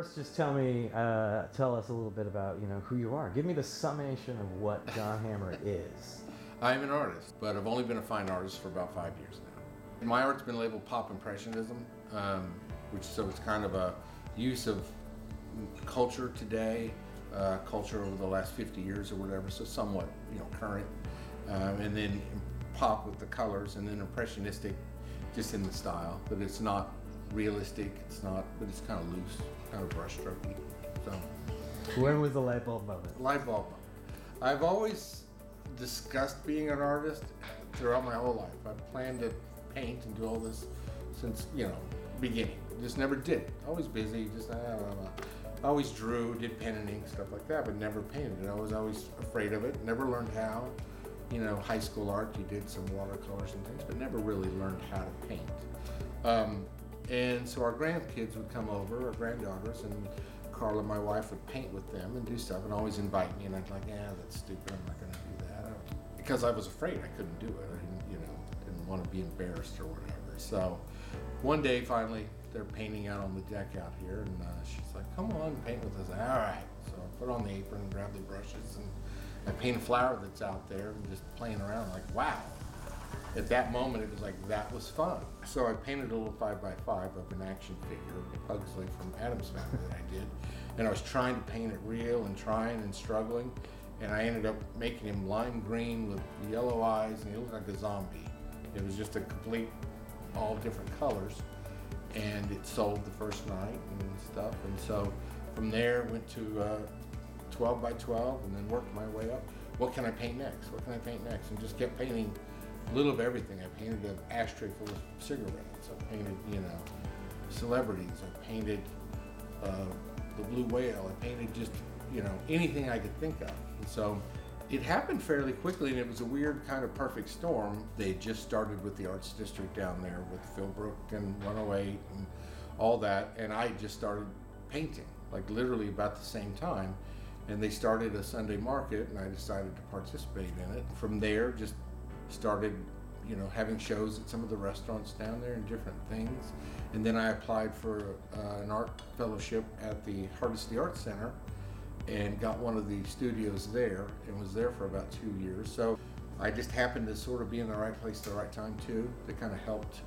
first just tell us a little bit about, who you are. Give me the summation of what John Hammer is. I'm an artist, but I've only been a fine artist for about 5 years now. My art's been labeled pop impressionism, so it's kind of a use of culture today, culture over the last 50 years or whatever, so somewhat, current, and then pop with the colors, and then impressionistic just in the style, but it's not realistic, but it's kind of loose, kind of brushstrokey. So, when was the light bulb moment? Light bulb moment. I've always discussed being an artist throughout my whole life. I've planned to paint and do all this since, beginning. Just never did it. Always busy, I always drew, did pen and ink, stuff like that, but never painted. I was always afraid of it, never learned how. High school art, you did some watercolors and things, but never really learned how to paint. And so our grandkids would come over, our granddaughters, and Carla, my wife, would paint with them and do stuff and always invite me, and I'd be like, that's stupid, I'm not gonna do that. Because I was afraid I couldn't do it. I didn't want to be embarrassed or whatever. So one day, finally, they're painting out on the deck out here, and she's like, come on, paint with us. All right. So I put on the apron and grab the brushes, and I paint a flower that's out there and just playing around like, wow. At that moment, it was like, that was fun. So I painted a little 5x5 of an action figure, Pugsley from Addams Family that I did. And I was trying to paint it real and trying and struggling. And I ended up making him lime green with yellow eyes, and he looked like a zombie. It was just a complete, all different colors. And it sold the first night and stuff. And so from there, went to 12x12 and then worked my way up. What can I paint next? What can I paint next? And just kept painting a little of everything. I painted an ashtray full of cigarettes. I painted, celebrities. I painted the blue whale. I painted just, anything I could think of. And so it happened fairly quickly, and it was a weird kind of perfect storm. They just started with the Arts District down there with Philbrook and 108 and all that, and I just started painting, like literally about the same time. And they started a Sunday market, and I decided to participate in it. From there, just started, having shows at some of the restaurants down there and different things. And then I applied for an art fellowship at the Hardesty Art Center and got one of the studios there and was there for about 2 years. So I just happened to sort of be in the right place at the right time too. That kind of helped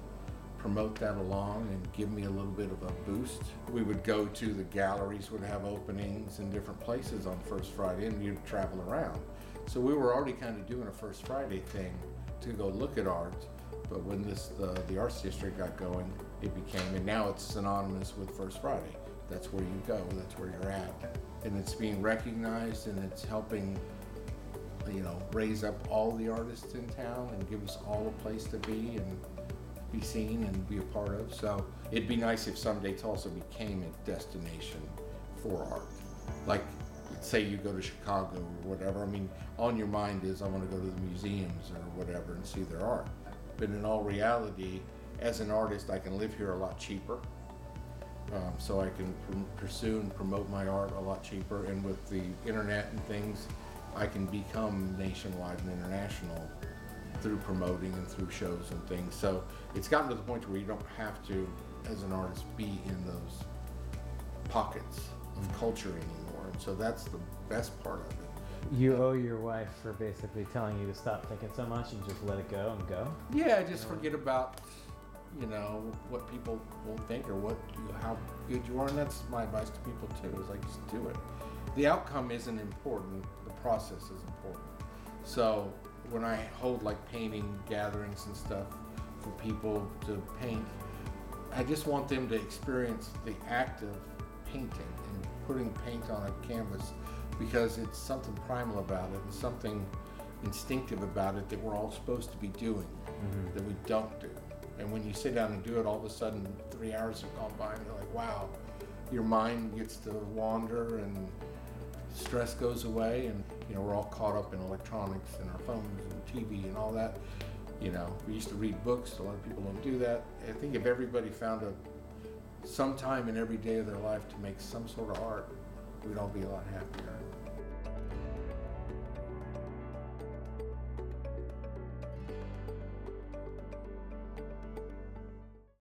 promote that along and give me a little bit of a boost. We would go to the galleries, would have openings in different places on First Friday, and you'd travel around. So we were already kind of doing a First Friday thing to go look at art, but when the Arts District got going, it became, and now it's synonymous with First Friday. That's where you go, that's where you're at. And it's being recognized, and it's helping, raise up all the artists in town and give us all a place to be and be seen and be a part of. So it'd be nice if someday Tulsa became a destination for art. Like, say you go to Chicago or whatever, on your mind is, I want to go to the museums or whatever and see their art. But in all reality, as an artist, I can live here a lot cheaper. So I can pursue and promote my art a lot cheaper. And with the internet and things, I can become nationwide and international through promoting and through shows and things. So it's gotten to the point where you don't have to, as an artist, be in those pockets of culture anymore. And so that's the best part of it. You owe your wife for basically telling you to stop thinking so much and just let it go and go? Yeah, just forget about, what people will think or how good you are. And that's my advice to people too, is like, just do it. The outcome isn't important, the process is important. So when I hold like painting gatherings and stuff for people to paint, I just want them to experience the act of painting and putting paint on a canvas, because it's something primal about it and something instinctive about it that we're all supposed to be doing, that we don't do. And when you sit down and do it, all of a sudden 3 hours have gone by and you're like, wow, your mind gets to wander and stress goes away, and we're all caught up in electronics and our phones and TV and all that. We used to read books. A lot of people don't do that. I think if everybody found some time in every day of their life to make some sort of art, we'd all be a lot happier.